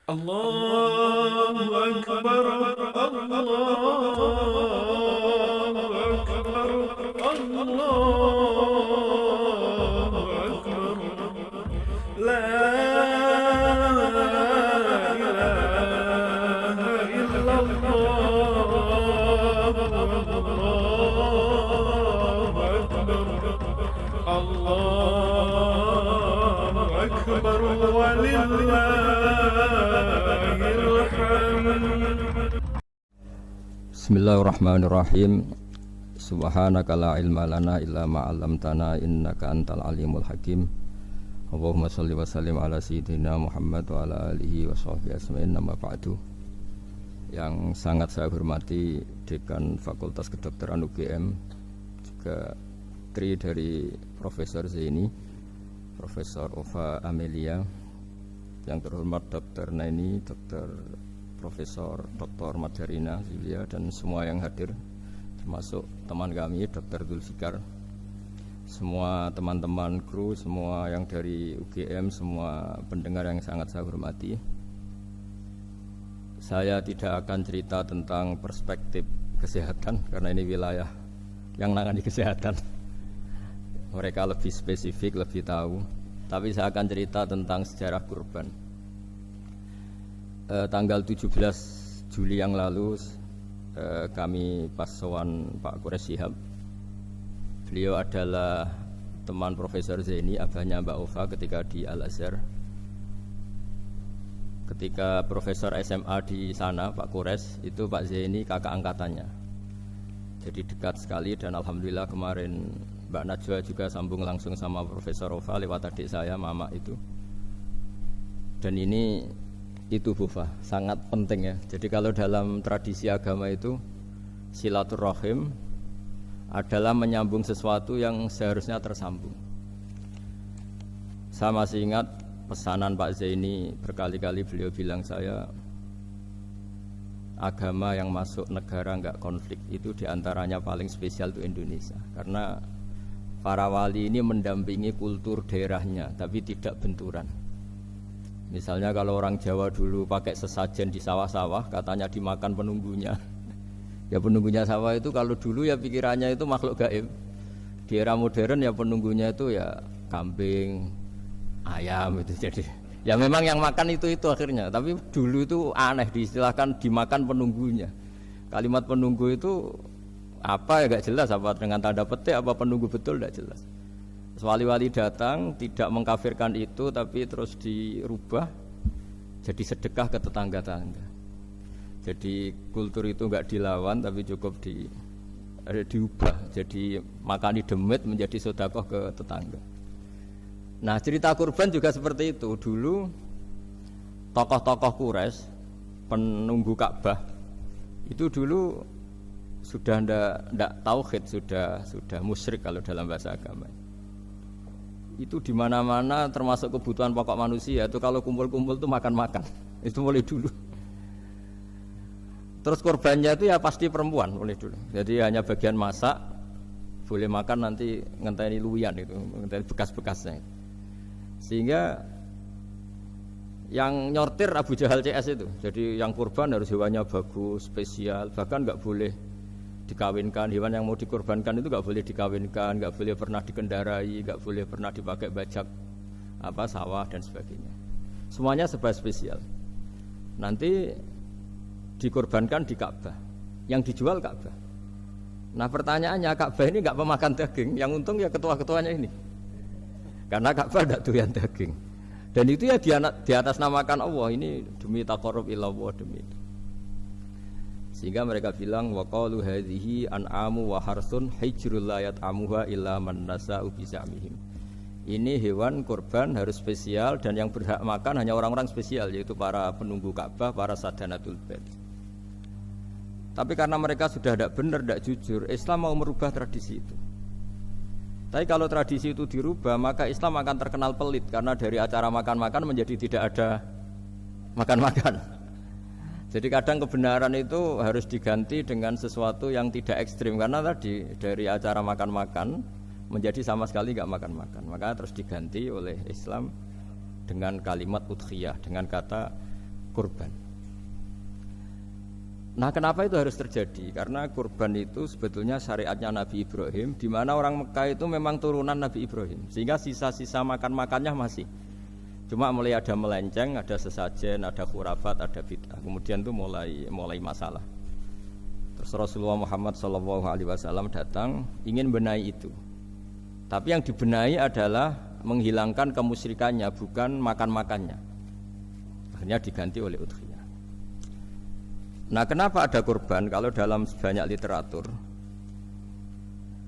الله أكبر الله أكبر الله أكبر لا إله إلا الله الله أكبر الله أكبر ولله Bismillahirrahmanirrahim. Subhanaka la ilma lana illa ma 'allamtana innaka antal alimul hakim. Allahumma shalli wa sallim ala sayyidina Muhammad wa ala alihi wa sahbihi ajmain. Amma ba'du. Yang sangat saya hormati Dekan Fakultas Kedokteran UGM, juga tri dari Profesor Zaini, Profesor Ova Amelia, yang terhormat Dr. Naini, Dr. Profesor Dr. Madarina Zilia, dan semua yang hadir, termasuk teman kami Dr. Zulfikar, semua teman-teman kru, semua yang dari UGM, semua pendengar yang sangat saya hormati. Saya tidak akan cerita tentang perspektif kesehatan karena ini wilayah yang nangani kesehatan. Mereka lebih spesifik, lebih tahu. Tapi saya akan cerita tentang sejarah kurban. Tanggal 17 Juli yang lalu kami pas sowan Pak Qures Shihab. Beliau adalah teman Profesor Zaini, abahnya Mbak Ova ketika di Al-Azhar. Ketika Profesor SMA di sana, Pak Qures, itu Pak Zaini kakak angkatannya. Jadi dekat sekali, dan alhamdulillah kemarin Mbak Najwa juga sambung langsung sama Profesor Ova lewat adik saya, Mama itu. Dan ini itu Bufa, sangat penting ya. Jadi kalau dalam tradisi agama itu silaturahim adalah menyambung sesuatu yang seharusnya tersambung. Saya masih ingat pesanan Pak Zaini, berkali-kali beliau bilang saya, agama yang masuk negara enggak konflik itu diantaranya paling spesial itu Indonesia, karena para wali ini mendampingi kultur daerahnya tapi tidak benturan. Misalnya kalau orang Jawa dulu pakai sesajen di sawah-sawah, katanya dimakan penunggunya. Ya penunggunya sawah itu kalau dulu ya pikirannya itu makhluk gaib. Di era modern ya penunggunya itu ya kambing, ayam itu. Jadi ya memang yang makan itu akhirnya. Tapi dulu itu aneh, diistilahkan dimakan penunggunya. Kalimat penunggu itu apa ya gak jelas, apa dengan tanda petik, apa penunggu betul gak jelas. Wali-wali datang tidak mengkafirkan itu, tapi terus dirubah jadi sedekah ke tetangga-tetangga. Jadi kultur itu enggak dilawan tapi cukup diubah. Jadi makani demit menjadi sedekah ke tetangga. Nah cerita kurban juga seperti itu. Dulu tokoh-tokoh Quraisy, penunggu Ka'bah, itu dulu sudah ndak tauhid, sudah musyrik kalau dalam bahasa agama. Itu di mana-mana termasuk kebutuhan pokok manusia itu kalau kumpul-kumpul itu makan-makan. Itu mulai dulu. Terus korbannya itu ya pasti perempuan mulai dulu. Jadi hanya bagian masak, boleh makan nanti ngenteni luwian itu, ngenteni bekas-bekasnya. Sehingga yang nyortir Abu Jahal CS itu. Jadi yang kurban harus hewannya bagus, spesial, bahkan enggak boleh dikawinkan. Hewan yang mau dikorbankan itu nggak boleh dikawinkan, nggak boleh pernah dikendarai, nggak boleh pernah dipakai bajak sawah dan sebagainya. Semuanya serba spesial. Nanti dikorbankan di Ka'bah, yang dijual Ka'bah. Nah pertanyaannya, Ka'bah ini nggak pemakan daging, yang untung ya ketua-ketuanya ini, karena Ka'bah tidak doyan daging. Dan itu ya di atas namakan Allah, ini demi taqarrub ilallah, demi itu. Sehingga mereka bilang waqalu hadhihi an'amu wa harsun hijrul la yat'amuha illa man nasa'u bi za'mihim. Ini hewan kurban harus spesial dan yang berhak makan hanya orang-orang spesial, yaitu para penunggu Ka'bah, para sadanatul bait. Tapi karena mereka sudah tidak benar, tidak jujur, Islam mau merubah tradisi itu. Tapi kalau tradisi itu dirubah, maka Islam akan terkenal pelit, karena dari acara makan-makan menjadi tidak ada makan-makan. Jadi kadang kebenaran itu harus diganti dengan sesuatu yang tidak ekstrim, karena tadi dari acara makan-makan menjadi sama sekali nggak makan-makan. Maka terus diganti oleh Islam dengan kalimat udhiyah, dengan kata kurban. Nah, kenapa itu harus terjadi? Karena kurban itu sebetulnya syariatnya Nabi Ibrahim, di mana orang Mekah itu memang turunan Nabi Ibrahim, sehingga sisa-sisa makan-makannya masih. Cuma mulai ada melenceng, ada sesajen, ada khurafat, ada bid'ah. Kemudian itu mulai masalah. Terus Rasulullah Muhammad SAW datang ingin benahi itu. Tapi yang dibenahi adalah menghilangkan kemusyrikannya, bukan makan-makannya. Akhirnya diganti oleh udhiyah. Nah, kenapa ada kurban? Kalau dalam banyak literatur,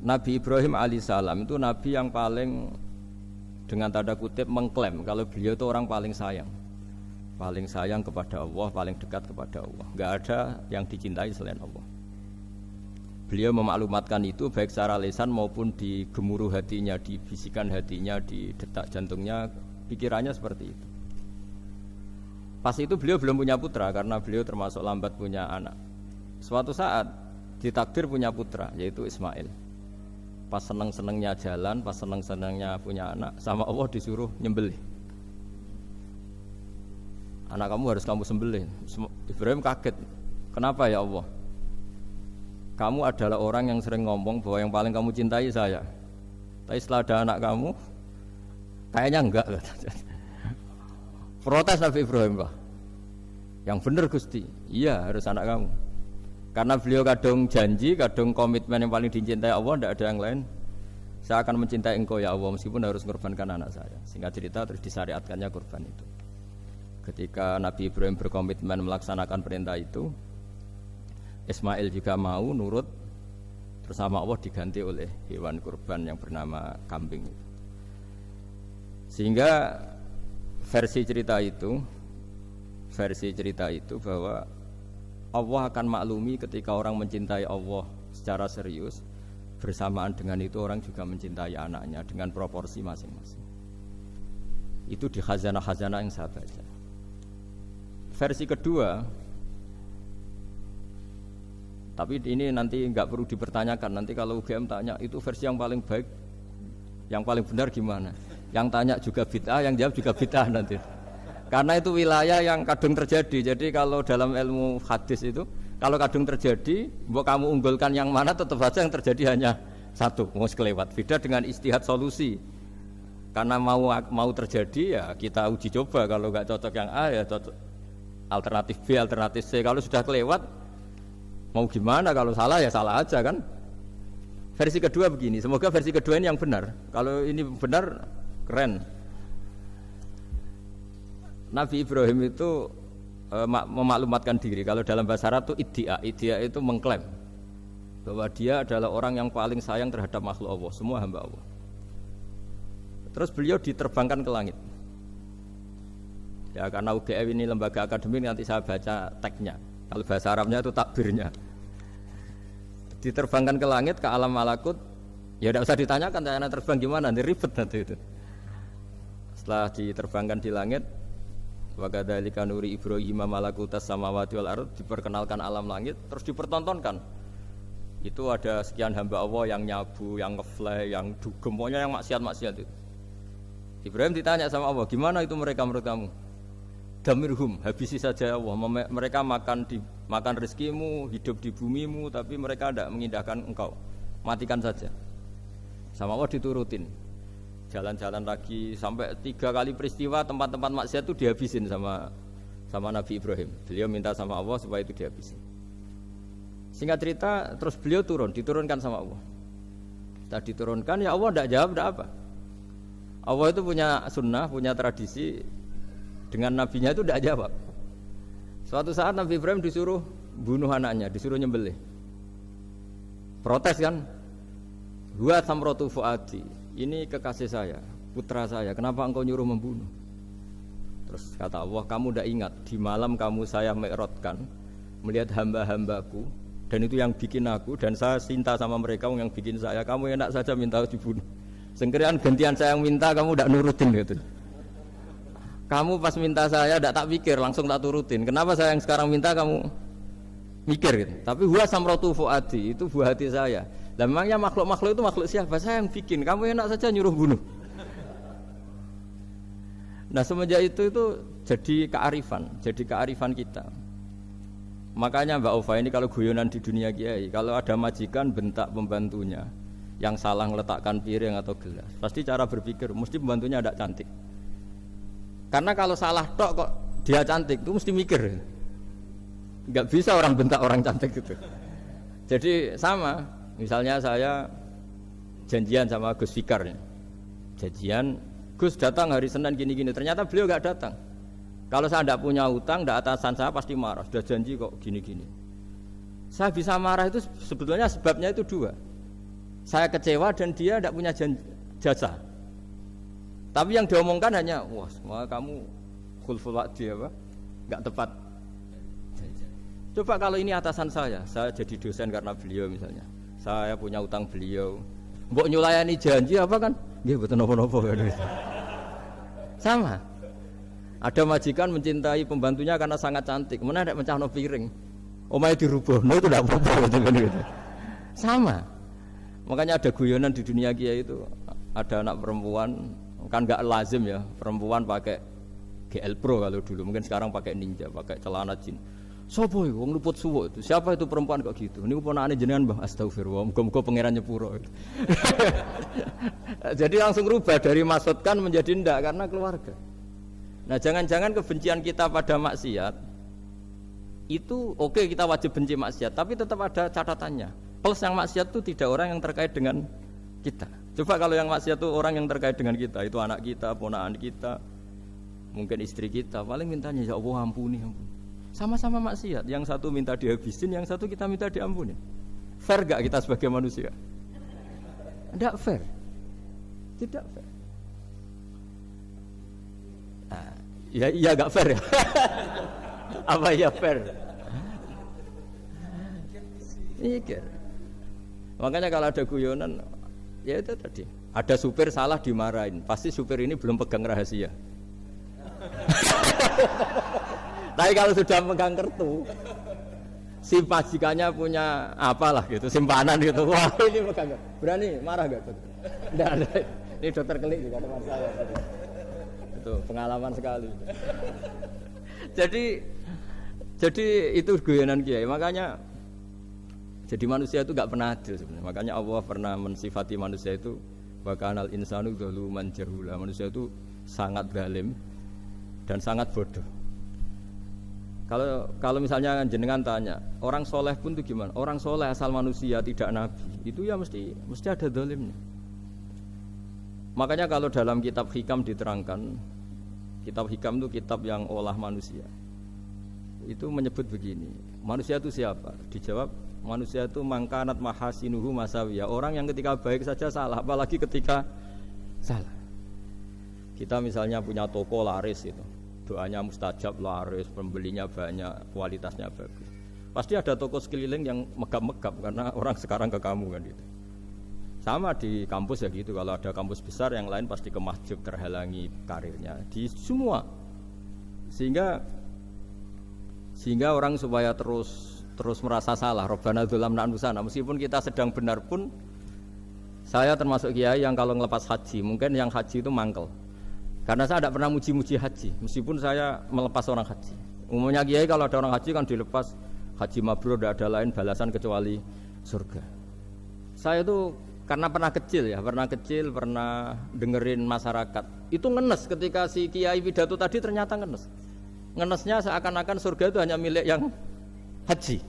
Nabi Ibrahim alaihissalam itu nabi yang paling, dengan tanda kutip, mengklaim kalau beliau itu orang paling sayang kepada Allah, paling dekat kepada Allah. Enggak ada yang dicintai selain Allah. Beliau memaklumatkan itu baik secara lisan maupun di gemuruh hatinya, di bisikan hatinya, di detak jantungnya, pikirannya seperti itu. Pas itu beliau belum punya putra karena beliau termasuk lambat punya anak. Suatu saat ditakdir punya putra, yaitu Ismail. Pas seneng-senengnya jalan, pas seneng-senengnya punya anak, sama Allah disuruh nyembelih. Anak kamu harus kamu sembelih. Ibrahim kaget. Kenapa ya Allah? Kamu adalah orang yang sering ngomong bahwa yang paling kamu cintai saya. Tapi setelah ada anak kamu, kayaknya enggak. Protes Nabi Ibrahim, Pak. Yang benar Gusti, iya harus anak kamu. Karena beliau kadung janji, kadung komitmen yang paling dicintai Allah, tidak ada yang lain. Saya akan mencintai engkau ya Allah, meskipun harus mengorbankan anak saya. Singkat cerita terus disyariatkannya kurban itu. Ketika Nabi Ibrahim berkomitmen melaksanakan perintah itu, Ismail juga mau nurut, terus sama Allah diganti oleh hewan kurban yang bernama kambing itu. Sehingga versi cerita itu bahwa Allah akan maklumi ketika orang mencintai Allah secara serius, bersamaan dengan itu orang juga mencintai anaknya dengan proporsi masing-masing. Itu di khazanah-khazanah yang saya baca. Versi kedua, tapi ini nanti nggak perlu dipertanyakan, nanti kalau UGM tanya itu versi yang paling baik, yang paling benar gimana? Yang tanya juga bid'ah, yang jawab juga bid'ah nanti. Karena itu wilayah yang kadung terjadi. Jadi kalau dalam ilmu hadis itu, kalau kadung terjadi, mbok kamu unggulkan yang mana, tetap saja yang terjadi hanya satu, mau sekelewat. Beda dengan istihad solusi. Karena mau terjadi ya kita uji coba. Kalau nggak cocok yang A ya cocok alternatif B, alternatif C. Kalau sudah kelewat, mau gimana? Kalau salah ya salah aja kan. Versi kedua begini. Semoga versi kedua ini yang benar. Kalau ini benar, keren. Nabi Ibrahim itu memaklumatkan diri. Kalau dalam bahasa Arab itu iddia itu mengklaim bahwa dia adalah orang yang paling sayang terhadap makhluk Allah, semua hamba Allah. Terus beliau diterbangkan ke langit. Ya karena UGM ini lembaga akademik, nanti saya baca teksnya. Kalau bahasa Arabnya itu takbirnya. Diterbangkan ke langit, ke alam malakut. Ya tidak usah ditanyakan cara terbang gimana, nanti ribet nanti itu. Setelah diterbangkan di langit, wa kadzalika nuri Ibrahim malakutas samawati wal ardh, diperkenalkan alam langit, terus dipertontonkan. Itu ada sekian hamba Allah yang nyabu, yang ngefly, yang dugem, pokoknya yang maksiat-maksiat itu. Ibrahim ditanya sama Allah, gimana itu mereka menurut kamu? Damirhum, habisi saja Allah. Mereka makan rezekimu, hidup di bumimu, tapi mereka tidak mengindahkan engkau. Matikan saja. Sama Allah diturutin. Jalan-jalan lagi sampai 3 kali peristiwa tempat-tempat maksiat itu dihabisin sama Nabi Ibrahim. Beliau minta sama Allah supaya itu dihabisin. Singkat cerita, terus beliau diturunkan sama Allah. Setelah diturunkan, ya Allah tidak jawab, tidak apa. Allah itu punya sunnah, punya tradisi, dengan nabinya itu tidak jawab. Suatu saat Nabi Ibrahim disuruh bunuh anaknya, disuruh nyembelih. Protes kan? Huwa samratu fuadi, ini kekasih saya, putra saya, kenapa engkau nyuruh membunuh? Terus kata Allah, kamu tidak ingat di malam kamu saya mi'rajkan melihat hamba-hambaku, dan itu yang bikin aku, dan saya cinta sama mereka yang bikin saya. Kamu enak saja minta dibunuh. Sengkerian gantian saya yang minta, kamu tidak nurutin gitu. Kamu pas minta saya tidak tak pikir, langsung tak turutin. Kenapa saya yang sekarang minta kamu mikir gitu. Tapi huwa samratu fuadi, itu buah hati saya. Lah memangnya makhluk-makhluk itu makhluk siapa? Saya yang bikin. Kamu enak saja nyuruh bunuh. Nah semenjak itu jadi kearifan kita. Makanya Mbak Ova ini kalau guyonan di dunia kiai, kalau ada majikan bentak pembantunya yang salah meletakkan piring atau gelas, pasti cara berpikir mesti pembantunya ada cantik. Karena kalau salah tok kok dia cantik, itu mesti mikir. Nggak bisa orang bentak orang cantik gitu. Jadi sama, misalnya saya janjian sama Gus Fikar, janjian Gus datang hari Senin gini-gini, ternyata beliau nggak datang. Kalau saya tidak punya utang, tidak atasan saya pasti marah. Sudah janji kok gini-gini. Saya bisa marah itu sebetulnya sebabnya itu dua. Saya kecewa dan dia tidak punya jasa. Tapi yang diomongkan hanya, wah, kamu khulful wa'di apa? Enggak tepat. Coba kalau ini atasan saya jadi dosen karena beliau misalnya. Saya punya utang beliau. Mbok nyulayani janji apa kan? Nggih mboten napa-napa kan. Sama. Ada majikan mencintai pembantunya karena sangat cantik, mana ada mencahno piring, omahe dirubah, no itu tidak apa-apa gitu. Sama. Makanya ada guyonan di dunia kiai itu, ada anak perempuan kan nggak lazim ya, perempuan pakai GL Pro kalau dulu, mungkin sekarang pakai Ninja, pakai celana jin. Sopo iku wong luput suwo itu? Siapa itu perempuan kok gitu? Niku ponakane jenengan Mbah, astagfirullah, muga-muga pangeran nyepuro. Jadi langsung rubah dari maksudkan menjadi ndak karena keluarga. Nah jangan-jangan kebencian kita pada maksiat itu oke, kita wajib benci maksiat, tapi tetap ada catatannya. Plus yang maksiat itu tidak orang yang terkait dengan kita. Coba kalau yang maksiat itu orang yang terkait dengan kita, itu anak kita, ponakan kita, mungkin istri kita, paling mintanya ya Allah ampuni. Sama-sama maksiat, yang satu minta dihabisin, yang satu kita minta diampuni. Fair gak kita sebagai manusia? Tidak fair. Tidak fair. Nah, ya gak fair ya. Apa ya fair? Mikir. Makanya kalau ada guyonan, ya itu tadi. Ada supir salah dimarahin, pasti supir ini belum pegang rahasia. Tapi kalau sudah pegang kartu, si majikannya punya apalah gitu, simpanan gitu. Wah ini pegang, berani marah gak tuh? Tidak ada. Ini dokter kelik juga teman saya. Itu pengalaman sekali. Jadi itu guyonan kiai. Makanya jadi manusia itu gak pernah adil sebenarnya. Makanya Allah pernah mensifati manusia itu wa kanal insanu dzaluman jahula. Manusia itu sangat zalim dan sangat bodoh. Kalau misalnya jenengan tanya, orang soleh pun itu gimana? Orang soleh asal manusia tidak nabi, itu ya mesti ada zalimnya. Makanya kalau dalam kitab hikam diterangkan, kitab hikam itu kitab yang olah manusia. Itu menyebut begini, manusia itu siapa? Dijawab, manusia itu mangkanat mahasinuhu masawiyah. Orang yang ketika baik saja salah, apalagi ketika salah. Kita misalnya punya toko laris itu, doanya mustajab, laris, pembelinya banyak, kualitasnya bagus. Pasti ada toko sekeliling yang megap-megap karena orang sekarang ke kamu kan gitu. Sama di kampus ya gitu, kalau ada kampus besar yang lain pasti kemahjub, terhalangi karirnya di semua. Sehingga orang supaya terus merasa salah, Rabbana dzalamna anfusana, meskipun kita sedang benar pun. Saya termasuk kiai yang kalau ngelepas haji, mungkin yang haji itu mangkel. Karena saya tidak pernah muji-muji haji, meskipun saya melepas orang haji. Umumnya kiai kalau ada orang haji kan dilepas haji mabrur, tidak ada lain balasan kecuali surga. Saya itu karena pernah kecil, pernah dengerin masyarakat. Itu ngenes ketika si kiai pidato tadi ternyata ngenes. Ngenesnya seakan-akan surga itu hanya milik yang haji.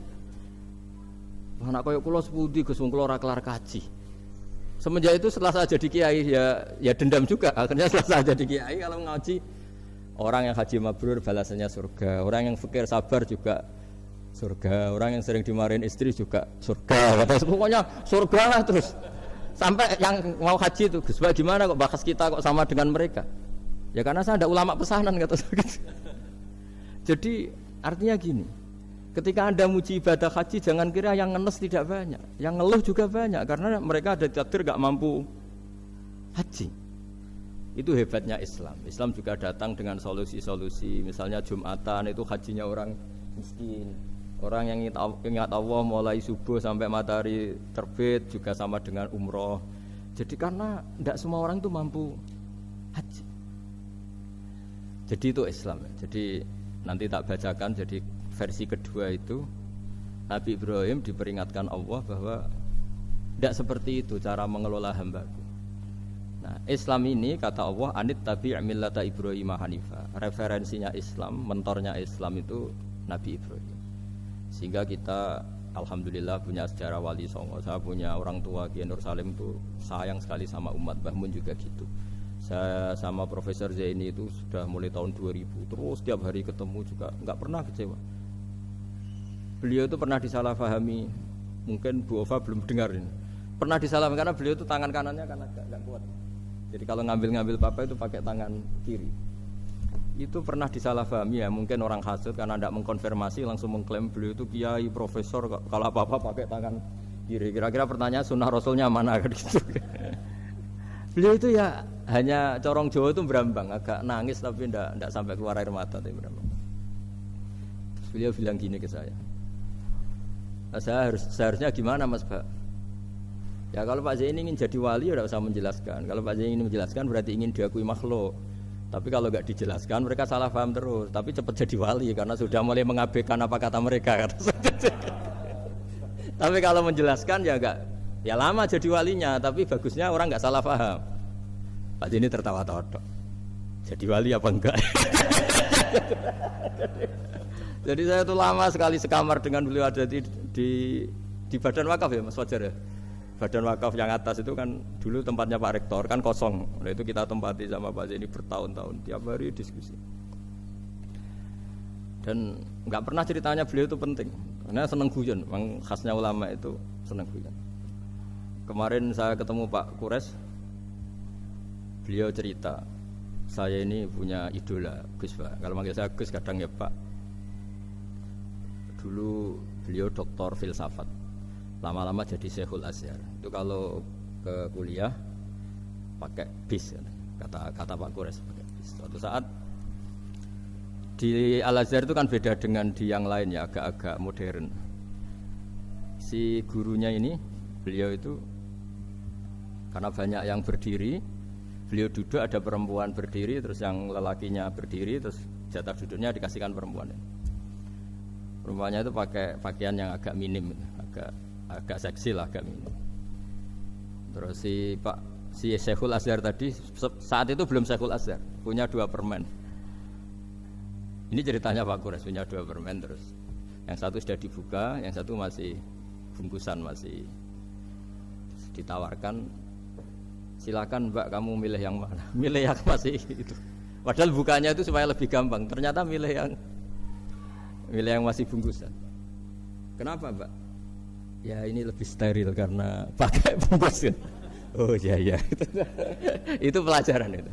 Anak koyo kula sepundi Gus wong kula ora kelar kaji. Semenjak itu setelah saya jadi kiai ya dendam juga. Akhirnya setelah saya jadi kiai kalau ngaji orang yang haji mabrur balasannya surga, orang yang fakir sabar juga surga, orang yang sering dimarahin istri juga surga. Pokoknya surga lah terus. Sampai yang mau haji itu, Gus gimana kok bahas kita kok sama dengan mereka? Ya karena saya ada ulama pesanan kata saya. Jadi artinya gini, ketika Anda muji ibadah haji, jangan kira yang ngenes tidak banyak, yang ngeluh juga banyak, karena mereka ada takdir gak mampu haji. Itu hebatnya Islam. Islam juga datang dengan solusi-solusi, misalnya Jumatan itu hajinya orang miskin, orang yang ingat Allah mulai subuh sampai matahari terbit juga sama dengan umroh. Jadi karena tidak semua orang itu mampu haji. Jadi itu Islam. Jadi nanti tak bacakan. Jadi versi kedua itu Nabi Ibrahim diperingatkan Allah bahwa tidak seperti itu cara mengelola hambaku. Nah, Islam ini kata Allah anit tabi' millata Ibrahim hanifa. Referensinya Islam, mentornya Islam itu Nabi Ibrahim. Sehingga kita alhamdulillah punya sejarah wali songo. Saya punya orang tua Kiai Nur Salim itu sayang sekali sama umat. Mbah Mun juga gitu. Saya sama Profesor Zaini itu sudah mulai tahun 2000 terus tiap hari ketemu juga nggak pernah kecewa. Beliau itu pernah disalahpahami, mungkin Bu Ova belum dengar ini. Pernah disalahpahami karena beliau itu tangan kanannya kan agak kuat. Jadi kalau ngambil papa itu pakai tangan kiri. Itu pernah disalahpahami ya, mungkin orang hasud karena tidak mengkonfirmasi langsung mengklaim beliau itu kiai profesor kalau apa-apa pakai tangan kiri. Kira-kira pertanyaan sunnah rasulnya mana kan gitu. Beliau itu ya hanya corong Jawa itu berambang, agak nangis tapi tidak sampai keluar air mata tapi berambang. Terus beliau bilang gini ke saya, seharusnya gimana Mas Pak? Ya kalau Pak Zaini ingin jadi wali ya tidak usah menjelaskan. Kalau Pak Zaini ingin menjelaskan berarti ingin diakui makhluk. Tapi kalau nggak dijelaskan mereka salah paham terus. Tapi cepat jadi wali karena sudah mulai mengabaikan apa kata mereka. Tapi kalau menjelaskan ya enggak, ya lama jadi walinya. Tapi bagusnya orang nggak salah paham. Pak Zaini tertawa-tawa. Jadi wali apa enggak? Jadi saya tuh lama sekali sekamar dengan beliau ada di Badan Wakaf ya Mas Fajar ya. Badan Wakaf yang atas itu kan dulu tempatnya Pak Rektor kan kosong. Nah itu kita tempati sama Pak Zaini bertahun-tahun tiap hari diskusi. Dan nggak pernah ceritanya beliau itu penting. Karena seneng guyon, memang khasnya ulama itu seneng guyon. Kemarin saya ketemu Pak Kures, beliau cerita, saya ini punya idola Gus Pak. Kalau manggil saya Gus kadang ya Pak. Dulu beliau doktor filsafat. Lama-lama jadi Syekhul Azhar. Itu kalau ke kuliah pakai bis, kata Pak Kures pakai bis. Suatu saat di Al Azhar itu kan beda dengan di yang lain ya, agak-agak modern. Si gurunya ini, beliau itu karena banyak yang berdiri, beliau duduk ada perempuan berdiri, terus yang lelakinya berdiri, terus jatah duduknya dikasihkan perempuan. Perempuannya itu pakai pakaian yang agak minim, agak seksi lah, agak minim. Terus si Syekhul Azhar tadi saat itu belum Syekhul Azhar, punya 2 permen. Ini ceritanya Pak Kures punya 2 permen, terus yang satu sudah dibuka, yang satu masih bungkusan, masih ditawarkan. Silakan Mbak, kamu milih yang mana? Milih yang masih itu. Padahal bukanya itu supaya lebih gampang. Ternyata milih yang masih bungkusan. Kenapa Mbak? Ya ini lebih steril karena pakai bungkus. Oh iya. Itu pelajaran itu.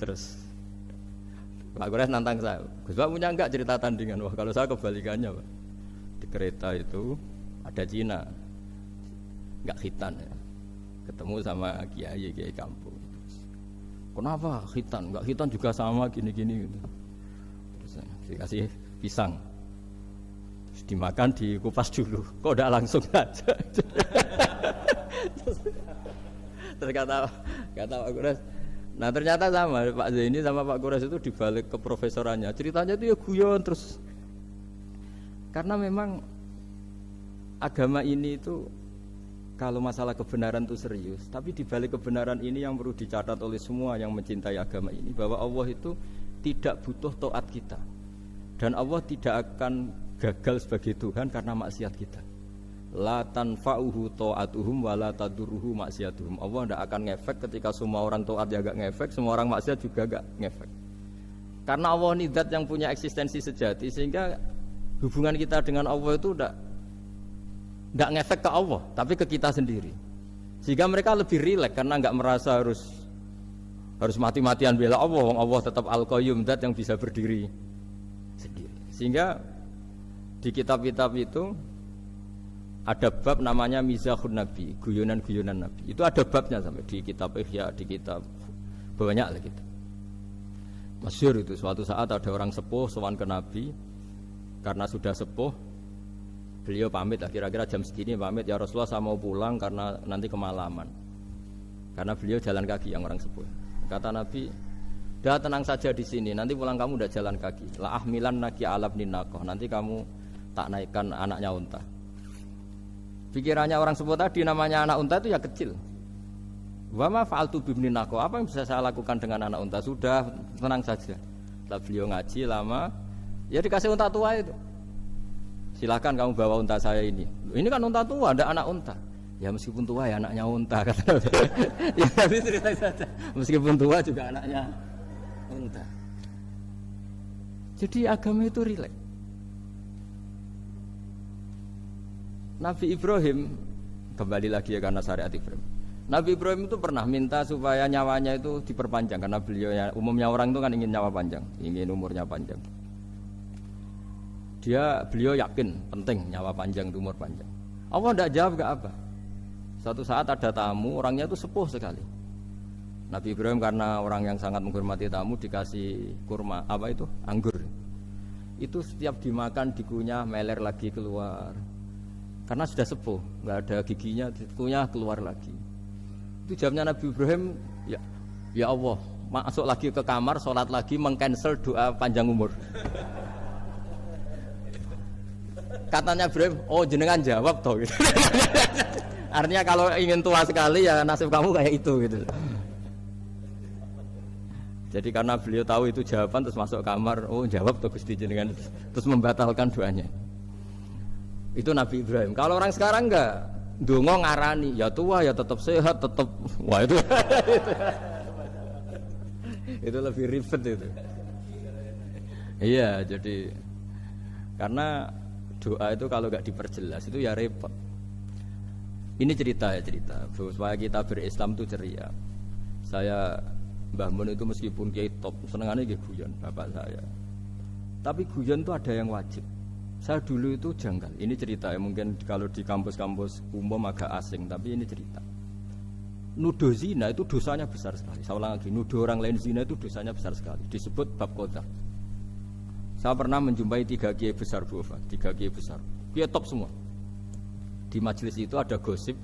Terus Pak Kures nantang saya, Gus Pak punya enggak cerita tandingan? Wah kalau saya kebalikannya Pak. Di kereta itu ada Cina, enggak khitan ya. Ketemu sama kiai kampung. Kenapa khitan? Enggak khitan juga sama gini-gini gitu. Terus dikasih pisang. Terus dimakan, dikupas dulu. Kok enggak langsung aja? Terus kata Pak Kures, nah ternyata sama Pak Zaini sama Pak Kures itu dibalik ke profesorannya. Ceritanya itu ya guyon terus. Karena memang agama ini itu kalau masalah kebenaran itu serius, tapi dibalik kebenaran ini yang perlu dicatat oleh semua yang mencintai agama ini, bahwa Allah itu tidak butuh taat kita. Dan Allah tidak akan gagal sebagai Tuhan karena maksiat kita. La tanfa'uhu ta'atuhum wa la tadurruhu maksiatuhum. Allah tidak akan ngefek ketika semua orang taat ya gak ngefek, semua orang maksiat juga gak ngefek. Karena Allah ini zat yang punya eksistensi sejati, sehingga hubungan kita dengan Allah itu tidak ngefek ke Allah, tapi ke kita sendiri. Sehingga mereka lebih rileks karena nggak merasa harus mati-matian bela Allah. Allah tetap Al-Qayyum, zat yang bisa berdiri sendiri. Sehingga di kitab-kitab itu ada bab namanya Mizahun Nabi, guyonan-guyonan Nabi. Itu ada babnya sampai di kitab Ihya, di kitab banyak lah gitu. Masyhur itu suatu saat ada orang sepuh sowan ke Nabi karena sudah sepuh. Beliau pamit lah, kira-kira jam segini pamit, ya Rasulullah saya mau pulang karena nanti kemalaman. Karena beliau jalan kaki yang orang sepuh. Kata Nabi, Dah tenang saja di sini. Nanti pulang kamu udah jalan kaki. La ahmilan naki alab ninakoh. Nanti kamu tak naikkan anaknya unta. Pikirannya orang sepuh tadi namanya anak unta itu ya kecil. Wa ma fa'altu bibninako. Apa yang bisa saya lakukan dengan anak unta? Sudah tenang saja. Setelah beliau ngaji lama, ya dikasih unta tua itu. Silakan kamu bawa unta saya ini. Ini kan unta tua, ada anak unta. Ya meskipun tua ya anaknya unta kata. Ya tapi cerita saja. Meskipun tua juga anaknya unta. Jadi agama itu rileks. Nabi Ibrahim kembali lagi ya karena syariat Ibrahim. Nabi Ibrahim itu pernah minta supaya nyawanya itu diperpanjang karena beliau umumnya orang itu kan ingin nyawa panjang, ingin umurnya panjang. Beliau yakin penting nyawa panjang, umur panjang. Allah tidak jawab gak apa. Suatu saat ada tamu, orangnya itu sepuh sekali. Nabi Ibrahim karena orang yang sangat menghormati tamu dikasih kurma, anggur. Itu setiap dimakan dikunyah meler lagi keluar. Karena sudah sepuh, nggak ada giginya, dikunyah keluar lagi. Itu jamnya Nabi Ibrahim, ya Allah, masuk lagi ke kamar, sholat lagi, mengcancel doa panjang umur. Katanya Ibrahim, oh jenengan jawab toh. Gitu. Artinya kalau ingin tua sekali ya nasib kamu kayak itu gitu. Jadi karena beliau tahu itu jawaban terus masuk kamar, oh jawab tuh Gusti jenengan, terus membatalkan doanya. Itu Nabi Ibrahim. Kalau orang sekarang enggak, ndonga ngarani, ya tua ya tetap sehat, tetap wah itu. Itu lebih ribet itu. Iya, jadi karena doa itu kalau enggak diperjelas itu ya repot. Ini cerita supaya kita berislam itu ceria. Saya Mbah Mun itu meskipun kiai top, senengannya kiai guyon bapak saya. Tapi guyon itu ada yang wajib. Saya dulu itu janggal. Ini cerita ya, mungkin kalau di kampus-kampus umum agak asing, tapi ini cerita. Nuduh zina itu dosanya besar sekali. Saya ulang lagi, nuduh orang lain zina itu dosanya besar sekali. Disebut bab qadzaf. Saya pernah menjumpai 3 kiai besar Bu Ova, 3 kiai besar. Kiai top semua. Di majelis itu ada gosip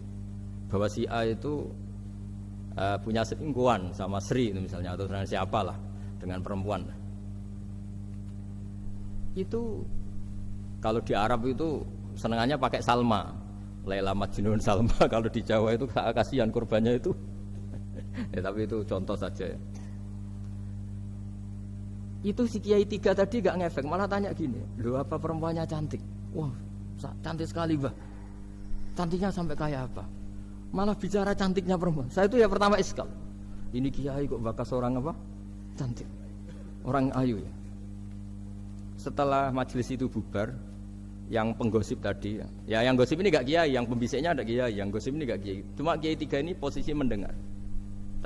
bahwa si A itu punya selingkuhan sama Sri itu misalnya atau dengan siapalah dengan perempuan. Itu kalau di Arab itu senengannya pakai Salma, Laila Majnun Salma. Kalau di Jawa itu kasihan korbannya itu. Ya, tapi itu contoh saja. Itu si Kiai 3 tadi gak ngefek, malah tanya gini, loh apa perempuannya cantik? Wah cantik sekali Mbah. Cantiknya sampai kayak apa? Malah bicara cantiknya perempuan. Saya itu ya pertama iskal. Ini kiai kok bakas orang apa? Cantik. Orang ayu ya. Setelah majelis itu bubar, yang penggosip tadi ya yang gosip ini gak kiai, yang pembisiknya ada kiai, yang gosip ini gak kiai. Cuma kiai 3 ini posisi mendengar.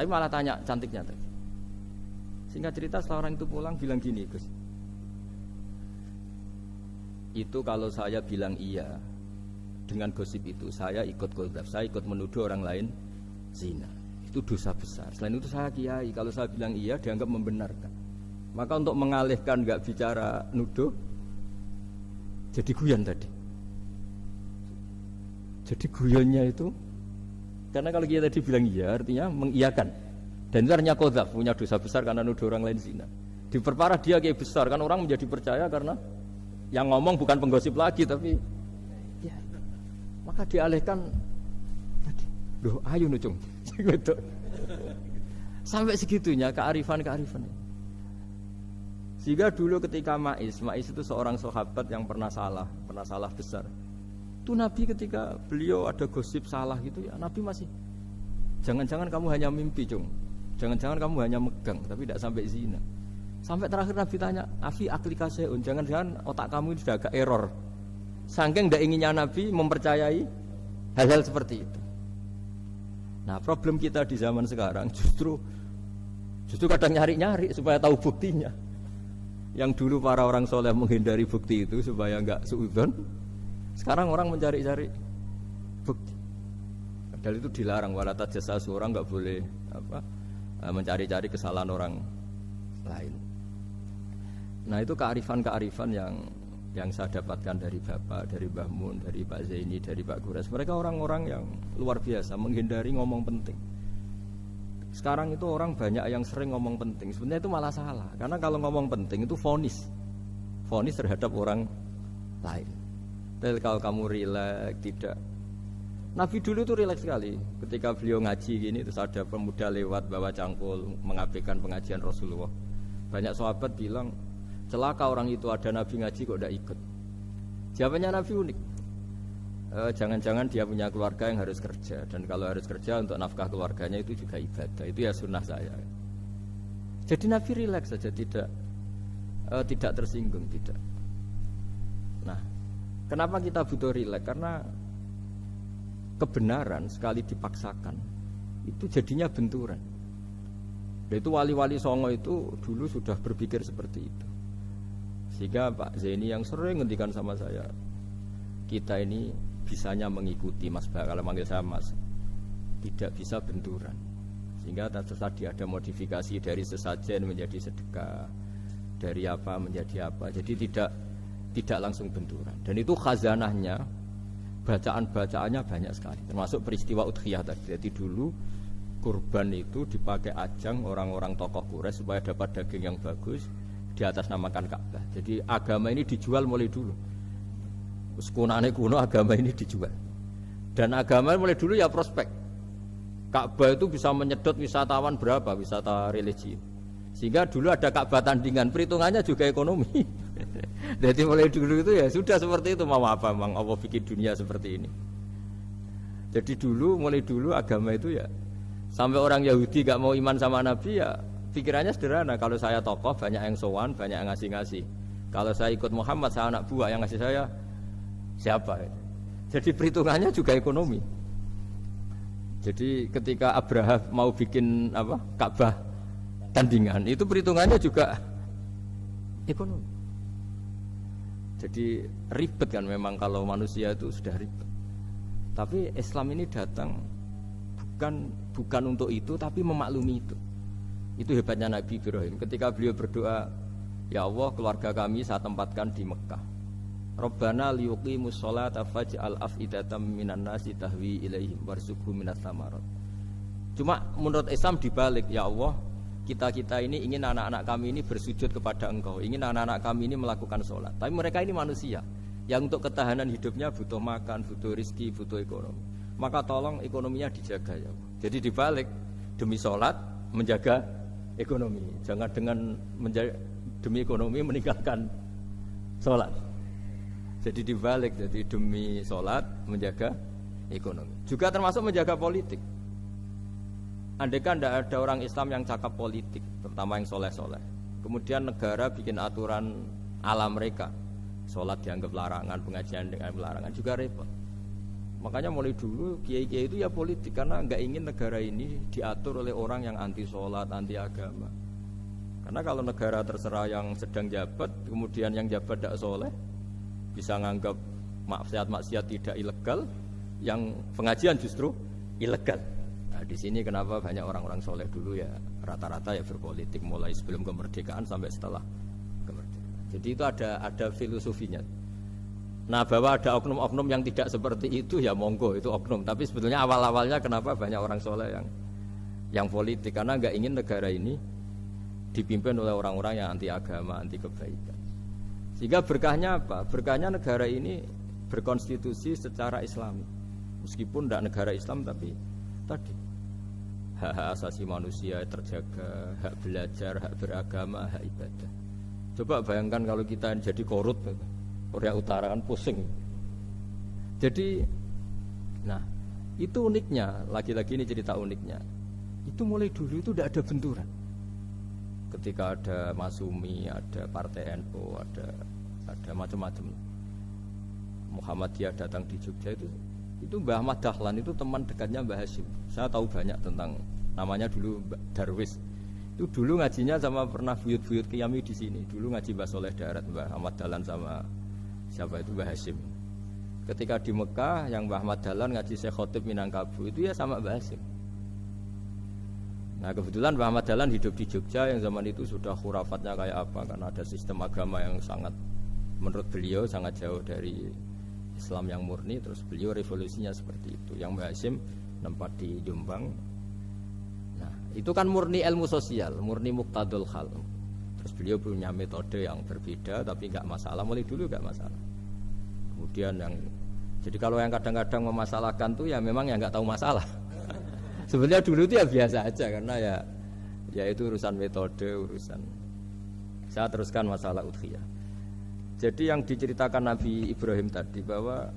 Tapi malah tanya cantiknya tadi. Singkat cerita setelah orang itu pulang bilang gini, Gus. Itu kalau saya bilang iya dengan gosip itu saya ikut qadzaf, saya ikut menuduh orang lain zina. Itu dosa besar. Selain itu saya kiai, kalau saya bilang iya dianggap membenarkan. Maka untuk mengalihkan enggak bicara nuduh jadi guyon tadi. Jadi guyonnya itu karena kalau kita tadi bilang iya artinya mengiyakan. Dan itu artinya qadzaf, punya dosa besar karena nuduh orang lain zina. Diperparah dia kiai besar kan orang menjadi percaya karena yang ngomong bukan penggosip lagi tapi ya, maka dialihkan tadi, loh ayo nucung gitu. Sampai segitunya kearifan. Sehingga dulu ketika Ma'is itu seorang sahabat yang pernah salah besar. Itu Nabi ketika beliau ada gosip salah gitu ya, Nabi masih jangan-jangan kamu hanya mimpi, Cung. Jangan-jangan kamu hanya megang tapi tidak sampai zina. Sampai terakhir Nabi tanya, "Afi aklika syai'un?" Jangan-jangan otak kamu itu sudah agak error. Saking tidak inginnya Nabi mempercayai hal-hal seperti itu. Nah, problem kita di zaman sekarang justru kadang nyari-nyari supaya tahu buktinya. Yang dulu para orang soleh menghindari bukti itu supaya enggak suudzon. Sekarang orang mencari-cari bukti. Padahal itu dilarang, wala tajassasu, orang enggak boleh mencari-cari kesalahan orang lain. Nah, itu kearifan yang saya dapatkan dari Bapak, dari Mbah Mun, dari Pak Zaini, dari Pak Gures. Mereka orang-orang yang luar biasa menghindari ngomong penting. Sekarang itu orang banyak yang sering ngomong penting. Sebenarnya itu malah salah. Karena kalau ngomong penting itu vonis terhadap orang lain. Tapi kalau kamu rileks, tidak. Nabi dulu itu rileks sekali. Ketika beliau ngaji gini, terus ada pemuda lewat bawa cangkul mengabaikan pengajian Rasulullah. Banyak sahabat bilang, celaka orang itu, ada Nabi ngaji kok tidak ikut. Jawabannya Nabi unik. Jangan-jangan dia punya keluarga yang harus kerja, dan kalau harus kerja untuk nafkah keluarganya itu juga ibadah. Itu ya sunnah saya. Jadi Nabi rileks saja, tidak tersinggung, tidak. Nah, kenapa kita butuh rileks? Karena kebenaran sekali dipaksakan itu jadinya benturan. Dan itu wali-wali Songo itu dulu sudah berpikir seperti itu. Sehingga Pak Zaini yang sering ngendikan sama saya, kita ini bisanya mengikuti Mas Ba, kalau manggil saya Mas, tidak bisa benturan. Sehingga tadi ada modifikasi dari sesajen menjadi sedekah, dari apa menjadi apa. Jadi tidak langsung benturan. Dan itu khazanahnya, bacaan-bacaannya banyak sekali. Termasuk peristiwa Udhiyah tadi. Jadi dulu kurban itu dipakai ajang orang-orang tokoh Quraisy supaya dapat daging yang bagus, di atas namakan Ka'bah. Jadi agama ini dijual mulai dulu. Kuno agama ini dijual. Dan agama mulai dulu ya prospek. Ka'bah itu bisa menyedot wisatawan berapa, wisata religi. Sehingga dulu ada Ka'bah tandingan, perhitungannya juga ekonomi. Jadi mulai dulu itu ya sudah seperti itu. Mau apa Mang Allah bikin dunia seperti ini. Jadi mulai dulu agama itu ya, sampai orang Yahudi gak mau iman sama Nabi ya pikirannya sederhana. Kalau saya tokoh banyak yang sowan, banyak yang ngasih-ngasih. Kalau saya ikut Muhammad, saya anak buah, yang ngasih saya siapa? Jadi perhitungannya juga ekonomi. Jadi ketika Abraham mau bikin Ka'bah tandingan, itu perhitungannya juga ekonomi. Jadi ribet kan memang kalau manusia itu sudah ribet. Tapi Islam ini datang bukan untuk itu, tapi memaklumi itu. Itu hebatnya Nabi Ibrahim. Ketika beliau berdoa, ya Allah, keluarga kami saya tempatkan di Mekah. Rabbana liyuqimus sholata faj'al af'idatam minan nasi tahwi ilaihim warzuqhum minas samarat. Cuma menurut Islam dibalik, ya Allah, kita ini ingin anak-anak kami ini bersujud kepada Engkau, ingin anak-anak kami ini melakukan sholat. Tapi mereka ini manusia yang untuk ketahanan hidupnya butuh makan, butuh rizki, butuh ekonomi. Maka tolong ekonominya dijaga ya Allah. Jadi dibalik, demi sholat menjaga ekonomi. Jangan dengan demi ekonomi meninggalkan sholat. Jadi dibalik, jadi demi sholat menjaga ekonomi. Juga termasuk menjaga politik. Andaikan tidak ada orang Islam yang cakap politik, terutama yang soleh-soleh, kemudian negara bikin aturan ala mereka, sholat dianggap larangan, pengajian dengan larangan, juga repot. Makanya mulai dulu kiai-kiai itu ya politik, karena nggak ingin negara ini diatur oleh orang yang anti sholat, anti agama. Karena kalau negara terserah yang sedang jabat, kemudian yang jabat tidak soleh, bisa nganggap maksiat-maksiat tidak ilegal, yang pengajian justru ilegal. Nah, di sini kenapa banyak orang-orang soleh dulu ya rata-rata ya berpolitik mulai sebelum kemerdekaan sampai setelah kemerdekaan. Jadi itu ada filosofinya. Nah, bahwa ada oknum-oknum yang tidak seperti itu ya monggo, itu oknum. Tapi sebetulnya awal-awalnya kenapa banyak orang soleh yang politik, karena nggak ingin negara ini dipimpin oleh orang-orang yang anti agama, anti kebaikan. Sehingga berkahnya apa? Berkahnya negara ini berkonstitusi secara Islami. Meskipun tidak negara Islam, tapi tadi hak asasi manusia terjaga, hak belajar, hak beragama, hak ibadah. Coba bayangkan kalau kita jadi korut, Korea Utara kan pusing. Jadi, nah itu uniknya. Lagi-lagi ini cerita uniknya. Itu mulai dulu itu tidak ada benturan. Ketika ada Masumi, ada Partai NU, ada macam-macam. Muhammadiyah datang di Jogja itu Mbah Ahmad Dahlan itu teman dekatnya Mbah Hasyim. Saya tahu banyak tentang, namanya dulu Darwis. Itu dulu ngajinya sama pernah buyut-buyut Qiyami di sini. Dulu ngaji Mbah Soleh Darat, Mbah Ahmad Dahlan sama siapa itu Mbah Hasyim. Ketika di Mekah yang Mbah Ahmad Dahlan ngaji Syekh Khotib Minangkabau itu ya sama Mbah Hasyim. Nah kebetulan Mbah Ahmad Dahlan hidup di Jogja yang zaman itu sudah khurafatnya kayak apa, karena ada sistem agama yang sangat, menurut beliau sangat jauh dari Islam yang murni. Terus beliau revolusinya seperti itu. Yang Mbah Hasyim nempat di Jombang. Nah Itu kan murni ilmu sosial, murni muqtadul hal. Terus beliau punya metode yang berbeda, tapi nggak masalah. Mulai dulu nggak masalah. Kemudian jadi kalau yang kadang-kadang memasalahkan tuh ya memang yang nggak tahu masalah. Sebenarnya dulu itu ya biasa aja karena ya itu urusan metode, urusan. Saya teruskan masalah udhiyah. Jadi yang diceritakan Nabi Ibrahim tadi bahwa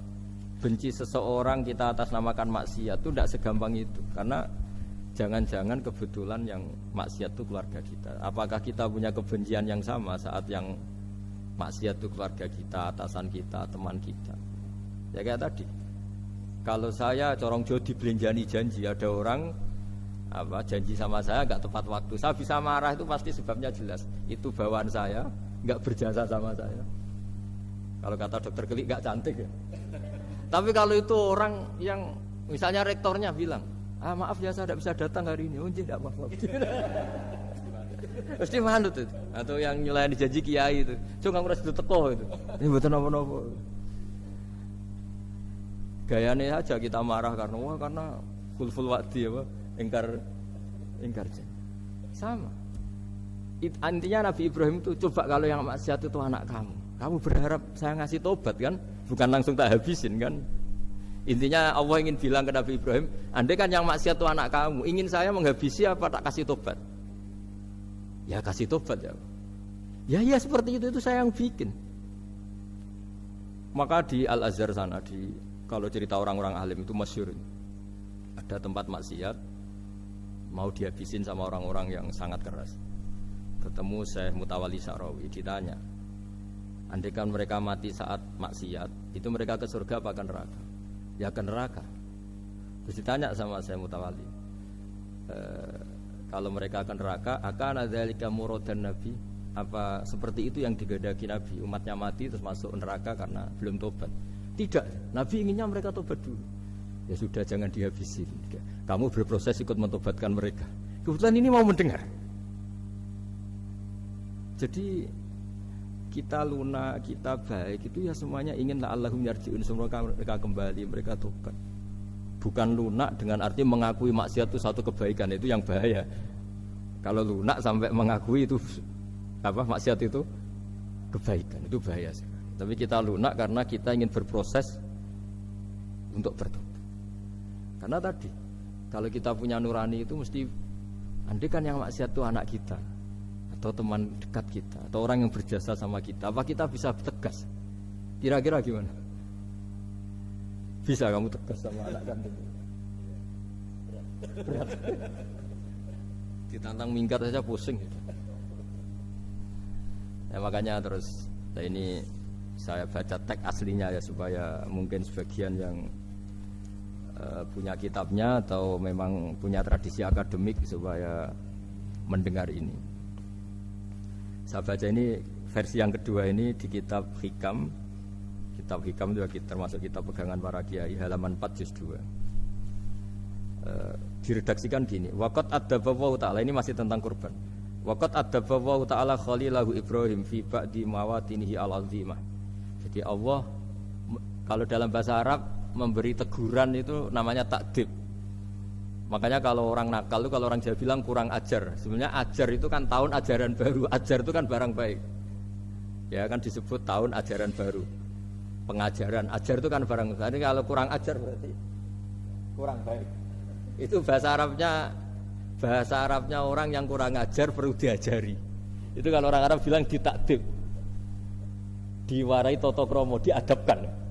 benci seseorang kita atasnamakan maksiat itu tidak segampang itu, karena jangan-jangan kebetulan yang maksiat itu keluarga kita. Apakah kita punya kebencian yang sama saat yang maksiat itu keluarga kita, atasan kita, teman kita? Ya kayak tadi. Kalau saya corong Jawa dibelenjani janji, ada orang janji sama saya nggak tepat waktu, saya bisa marah, itu pasti sebabnya jelas. Itu bawaan saya nggak berjasa sama saya. Kalau kata dokter Kelik nggak cantik ya. Tapi kalau itu orang yang misalnya rektornya bilang, maaf ya saya tidak bisa datang hari ini, tidak apa-apa. Pasti manut itu. Atau yang nyulayani janji kiai itu, cuma ngurus itu teko itu. Ini betul apa-apa. Gayanya aja kita marah karena fulful wa'di apa, ingkar janji. Sama. Intinya Nabi Ibrahim itu coba kalau yang maksiat itu anak kamu berharap saya ngasih tobat kan, bukan langsung tak habisin kan. Intinya Allah ingin bilang ke Nabi Ibrahim, andai kan yang maksiat itu anak kamu, ingin saya menghabisi apa tak kasih tobat? Ya kasih tobat ya. Ya seperti itu saya yang bikin. Maka di Al Azhar sana, kalau cerita orang-orang alim itu masyhur. Ada tempat maksiat mau dihabisin sama orang-orang yang sangat keras. Ketemu Syekh Mutawalli Sya'rawi, ditanya, andai kan mereka mati saat maksiat, itu mereka ke surga apa ke neraka? Ya ke neraka. Terus ditanya sama Syekh Mutawalli, kalau mereka ke neraka, akan adzalika muradan Nabi? Apa seperti itu yang digedaki Nabi, umatnya mati terus masuk neraka karena belum tobat? Tidak, Nabi inginnya mereka tobat dulu. Ya sudah, jangan dihabisin. Kamu berproses ikut mentobatkan mereka. Kebetulan ini mau mendengar. Jadi kita lunak, kita baik itu ya semuanya ingin la'allahum yarji'un, semoga mereka kembali, mereka tobat. Bukan lunak dengan arti mengakui maksiat itu satu kebaikan, itu yang bahaya. Kalau lunak sampai mengakui itu maksiat itu kebaikan, itu bahaya sekali. Tapi kita lunak karena kita ingin berproses untuk bertobat. Karena tadi kalau kita punya nurani itu mesti, andai kan yang maksiat itu anak kita atau teman dekat kita atau orang yang berjasa sama kita, apa kita bisa tegas? Kira-kira gimana? Bisa kamu tegas sama anak kandung? Berat. Ditantang minggat saja pusing. Ya makanya terus ini saya baca teks aslinya ya, supaya mungkin sebagian yang punya kitabnya atau memang punya tradisi akademik supaya mendengar ini. Saya baca ini versi yang kedua ini di kitab Hikam. Kitab Hikam juga termasuk kitab pegangan para kiai, halaman 4 juz 2. Diredaksikan gini, waqad adzaballahu ta'ala, ini masih tentang kurban. Waqad adzaballahu ta'ala khalilahu Ibrahim fi ba'di mawatinihi al-azimah. Jadi Allah kalau dalam bahasa Arab memberi teguran itu namanya takdib. Makanya kalau orang nakal itu, kalau orang Jawa bilang kurang ajar. Sebenarnya ajar itu kan tahun ajaran baru. Ajar itu kan barang baik. Ya kan disebut tahun ajaran baru. Pengajaran, ajar itu kan barang baik. Jadi kalau kurang ajar berarti kurang baik. Itu bahasa Arabnya orang yang kurang ajar perlu diajari. Itu kalau orang Arab bilang ditakdib. Diwarai toto kromo, diadabkan.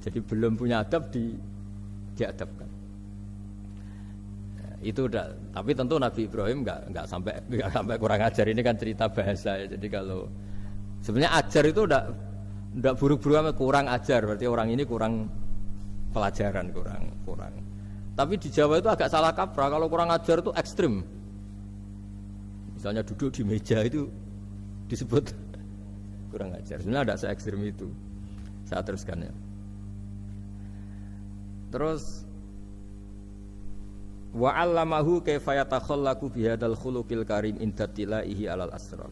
Jadi belum punya adab diadabkan. Itu udah, tapi tentu Nabi Ibrahim nggak sampai kurang ajar. Ini kan cerita bahasa ya. Jadi kalau sebenarnya ajar itu udah buruk-buruk sama kurang ajar, berarti orang ini kurang pelajaran, kurang. Tapi di Jawa itu agak salah kaprah. Kalau kurang ajar itu ekstrim. Misalnya duduk di meja itu disebut kurang ajar. Sebenarnya ada se-ekstrim itu. Saya teruskan ya. Terus wa 'allamahu kaifa yatakhallaqu bihadzal khuluqil karim inda tilaihi alal asrar.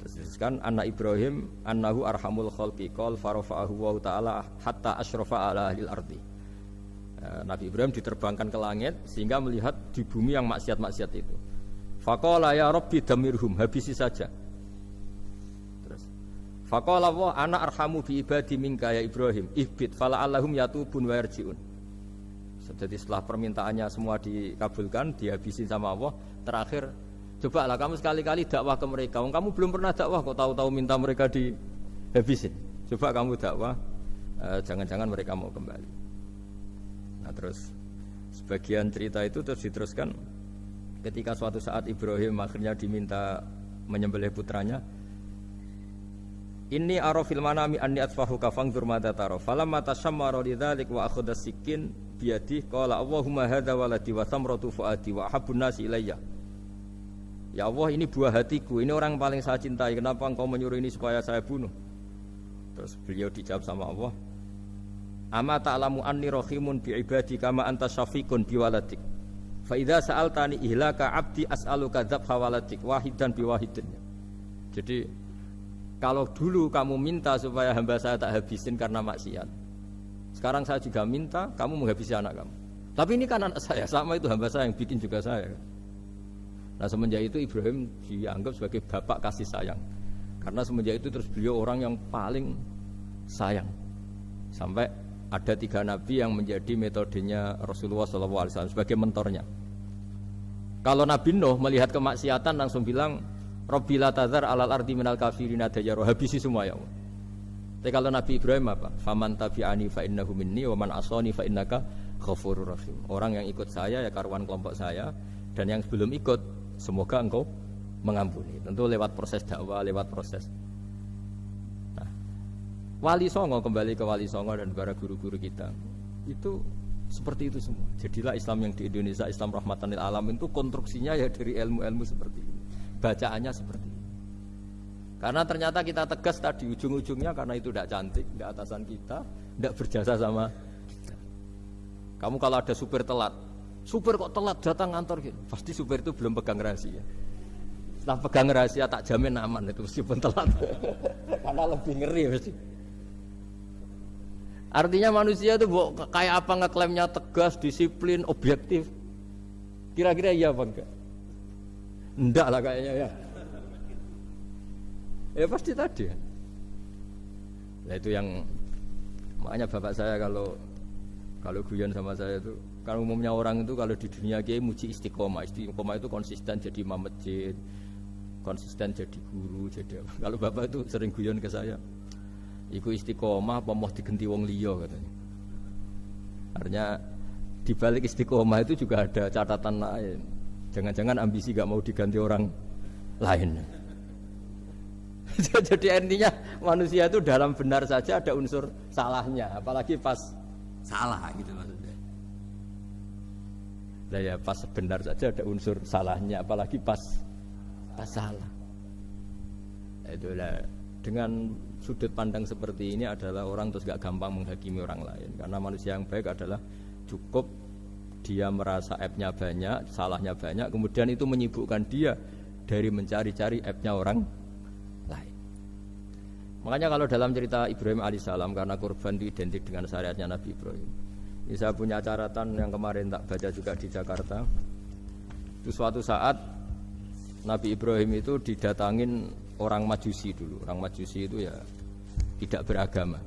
Terus kan anak Ibrahim annahu arhamul khalqi qol farafa'ahu wa ta'ala hatta asyrafa ala ahlil ardi. Nabi Ibrahim diterbangkan ke langit sehingga melihat di bumi yang maksiat-maksiat itu. Faqala ya Rabbi damirhum, habisi saja. Terus faqala wa ana arhamu bi ibadi minka ya Ibrahim, ihbit fala'allahum yatubun wa yarji'un. Jadi setelah permintaannya semua dikabulkan, dihabisin sama Allah, terakhir cobalah kamu sekali-kali dakwah ke mereka. Kamu belum pernah dakwah kok tahu-tahu minta mereka dihabisin. Coba kamu dakwah, jangan-jangan mereka mau kembali. Nah terus sebagian cerita itu terus diteruskan ketika suatu saat Ibrahim akhirnya diminta menyembelih putranya. Inni arafil manami anni atfahuka fangdur madza tara. Falamma tashammara lidzalik wa akhadha sikin biyadihi qala Allahumma hadza waladi wa thamratu fuadi wa habbun nasi ilayya. Ya Allah, ini buah hatiku, ini orang paling saya cintai. Kenapa engkau menyuruh ini supaya saya bunuh? Terus beliau dijawab sama Allah, ama ta'lamu anni rahimun bi ibadi kama anta syafiqun bi waladik. Fa idza sa'altani ihlaka 'abdi as'aluka dzabha waladik wahidan bi wahidin. Jadi kalau dulu kamu minta supaya hamba saya tak habisin karena maksiat, sekarang saya juga minta kamu menghabisi anak kamu. Tapi ini kan anak saya, sama itu hamba saya yang bikin juga saya. Nah semenjak itu Ibrahim dianggap sebagai bapak kasih sayang. Karena semenjak itu terus beliau orang yang paling sayang. Sampai ada 3 nabi yang menjadi metodenya Rasulullah SAW sebagai mentornya. Kalau Nabi Nuh melihat kemaksiatan langsung bilang, Rabbi la tadzar alal ardi minal kafirina dayyara, habisi semua ya Allah. Tapi kalau Nabi Ibrahim apa? Faman tabi'ani fa innahu minni wa man asani fa innaka ghafurur rahim. Orang yang ikut saya ya karuan kelompok saya, dan yang sebelum ikut semoga engkau mengampuni. Tentu lewat proses dakwah, lewat proses. Nah, Wali Songo, kembali ke Wali Songo dan para guru-guru kita, itu seperti itu semua. Jadilah Islam yang di Indonesia, Islam rahmatan lil alamin, itu konstruksinya ya dari ilmu-ilmu seperti ini, bacaannya seperti ini. Karena ternyata kita tegas tadi ujung-ujungnya karena itu tidak cantik, tidak atasan kita, tidak berjasa sama kita. Kamu kalau ada supir telat, supir kok telat datang kantor gitu, pasti supir itu belum pegang rahasia. Setelah pegang rahasia tak jamin aman itu meskipun telat. Karena lebih ngeri mesti. Artinya manusia itu kayak apa ngeklaimnya tegas, disiplin, objektif. Kira-kira iya apa enggak? Enggak lah kayaknya ya. Ya pasti tadi. Nah itu yang makanya bapak saya kalau guyon sama saya itu, kalau umumnya orang itu kalau di dunia kiai muji istiqomah. Istiqomah itu konsisten jadi imam masjid, konsisten jadi guru, jadi apa. Kalau bapak itu sering guyon ke saya, iku istiqomah apa mau digenti wong liya katanya. Artinya di balik istiqomah itu juga ada catatan lain. Jangan-jangan ambisi gak mau diganti orang lain. Jadi intinya manusia itu dalam benar saja ada unsur salahnya, apalagi pas salah gitu maksudnya. Nah ya pas benar saja ada unsur salahnya, apalagi pas salah. Itulah dengan sudut pandang seperti ini adalah orang terus gak gampang menghakimi orang lain. Karena manusia yang baik adalah cukup dia merasa aibnya banyak, salahnya banyak, kemudian itu menyibukkan dia dari mencari-cari aibnya orang lain. Makanya kalau dalam cerita Ibrahim alaihissalam, karena kurban itu identik dengan syariatnya Nabi Ibrahim. Ini saya punya catatan yang kemarin tak baca juga di Jakarta. Itu suatu saat Nabi Ibrahim itu didatangin orang Majusi dulu. Orang Majusi itu ya tidak beragama.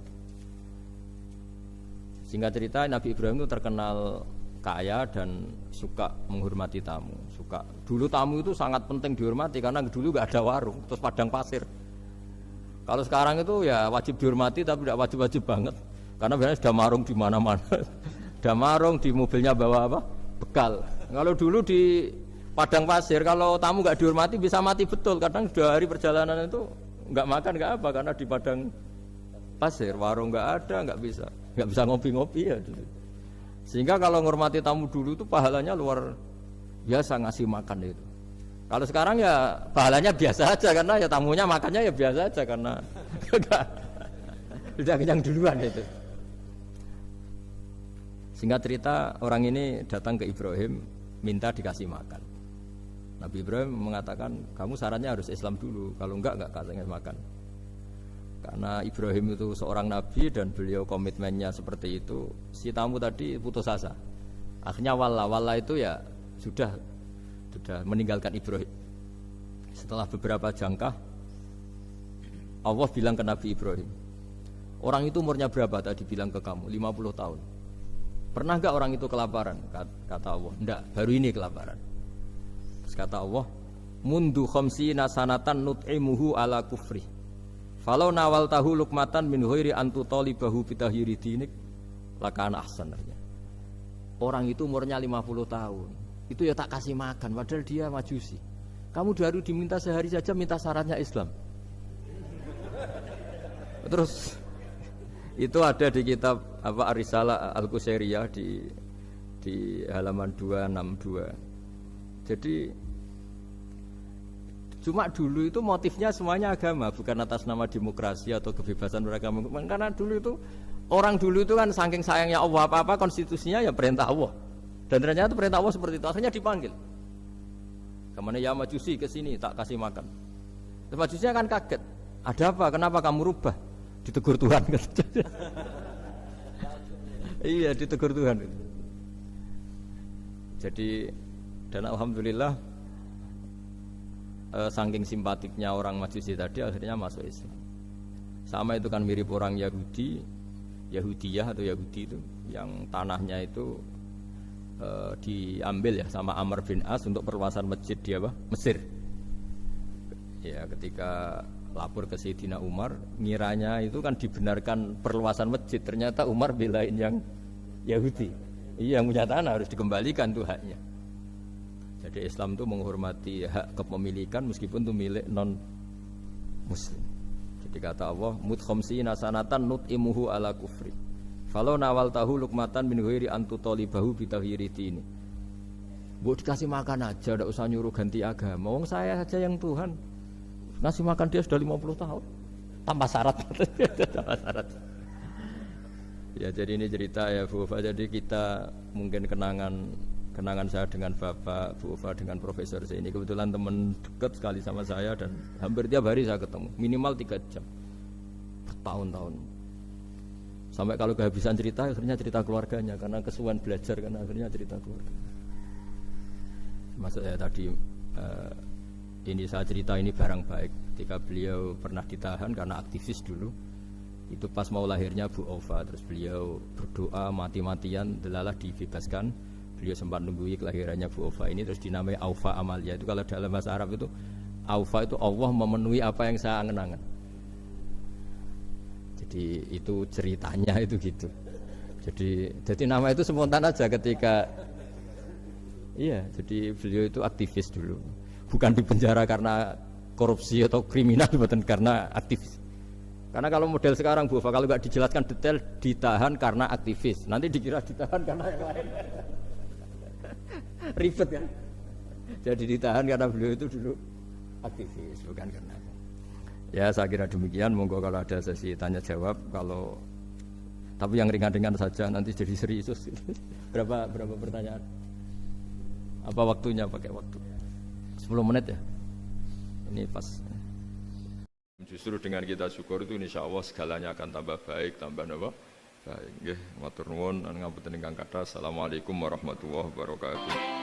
Singkat cerita Nabi Ibrahim itu terkenal kaya dan suka menghormati tamu. Dulu tamu itu sangat penting dihormati karena dulu nggak ada warung, terus padang pasir. Kalau sekarang itu ya wajib dihormati tapi tidak wajib-wajib banget. Karena biasanya sudah marung di mana-mana. Sudah marung di mobilnya bawa apa? Bekal. Kalau dulu di padang pasir kalau tamu nggak dihormati bisa mati betul. Kadang 2 hari perjalanan itu nggak makan nggak apa karena di padang pasir warung nggak ada, nggak bisa ngopi-ngopi ya. Sehingga kalau menghormati tamu dulu itu pahalanya luar biasa ngasih makan itu. Kalau sekarang ya pahalanya biasa aja karena ya tamunya makannya ya biasa aja karena sudah kenyang duluan itu. Singkat cerita orang ini datang ke Ibrahim minta dikasih makan. Nabi Ibrahim mengatakan kamu syaratnya harus Islam dulu, kalau enggak kasih makan. Karena Ibrahim itu seorang nabi dan beliau komitmennya seperti itu. Si tamu tadi putus asa. Akhirnya walla itu ya sudah meninggalkan Ibrahim. Setelah beberapa jangkah Allah bilang ke Nabi Ibrahim, orang itu umurnya berapa tadi bilang ke kamu? 50 tahun. Pernah enggak orang itu kelaparan? Kata Allah, enggak, baru ini kelaparan. Terus kata Allah, mundu khamsina sanatan nut'imuhu ala kufri. Falau nawal tahu lukmatan min ghairi antu talibahu bitahiri dinik lakana ahsan. Orang itu umurnya 50 tahun. Itu ya tak kasih makan padahal dia majusi. Kamu baru diminta sehari saja minta syaratnya Islam. Terus itu ada di kitab Ar-Risalah Al-Qusairiyah di halaman 262. Jadi cuma dulu itu motifnya semuanya agama, bukan atas nama demokrasi atau kebebasan beragama. Karena dulu itu orang dulu itu kan saking sayangnya Allah, apa-apa konstitusinya ya perintah Allah. Dan ternyata perintah Allah seperti itu. Akhirnya dipanggil. Kemana ya majusi ke sini tak kasih makan. Terus majusinya kan kaget. Ada apa? Kenapa kamu rubah? Ditegur Tuhan. Iya, ditegur Tuhan. Jadi dan alhamdulillah saking simpatiknya orang Majusi tadi akhirnya masuk Islam. Sama itu kan mirip orang Yahudiyah atau Yahudi itu yang tanahnya itu diambil ya sama Amr bin As untuk perluasan masjid di Mesir. Ya ketika lapor ke Sayyidina Umar, ngiranya itu kan dibenarkan perluasan masjid, ternyata Umar belain yang Yahudi. Iya, yang punya tanah harus dikembalikan tuh haknya. Jadi Islam itu menghormati hak kepemilikan meskipun itu milik non muslim. Jadi kata Allah, mut khamsina sanatan nut'imuhu ala kufri. Falau nawal tahu lukmatan min ghairi antu talibahu bitahiri dini. Mbok dikasih makan aja, enggak usah nyuruh ganti agama. Wong saya saja yang Tuhan ngasih makan dia sudah 50 tahun tanpa syarat. Tanpa syarat. Ya jadi ini cerita ya Bu Ufa. Jadi kita mungkin kenangan saya dengan Bapak, Bu Ufa dengan Profesor saya ini kebetulan teman dekat sekali sama saya dan hampir tiap hari saya ketemu minimal 3 jam bertahun-tahun. Sampai kalau kehabisan cerita akhirnya cerita keluarganya karena kesuwen belajar kan akhirnya cerita keluarga. Maksud saya tadi ini saya cerita ini barang baik ketika beliau pernah ditahan karena aktivis dulu. Itu pas mau lahirnya Bu Ova, terus beliau berdoa mati-matian delalah dibebaskan. Beliau sempat nunggui kelahirannya Bu Ova ini terus dinamai Aufa Amalia. Itu kalau dalam bahasa Arab itu Aufa itu Allah memenuhi apa yang saya angen-angen. Jadi itu ceritanya itu gitu. Jadi nama itu spontan aja ketika iya, jadi beliau itu aktivis dulu. Bukan di penjara karena korupsi atau kriminal, bukan karena aktivis. Karena kalau model sekarang Bu Ufa, kalau nggak dijelaskan detail ditahan karena aktivis, nanti dikira ditahan karena yang lain. Ribet kan? Jadi ditahan karena beliau itu dulu aktivis, bukan karena. Ya saya kira demikian. Monggo kalau ada sesi tanya jawab, kalau tapi yang ringan-ringan saja nanti jadi serius. Berapa pertanyaan? Apa waktunya? Pakai waktu 10 menit ya. Ini pas. Justru dengan kita syukur itu insya Allah segalanya akan tambah baik, tambah apa? Baik. Nggih, matur nuwun ngapunten ingkang kathah. Assalamualaikum warahmatullahi wabarakatuh.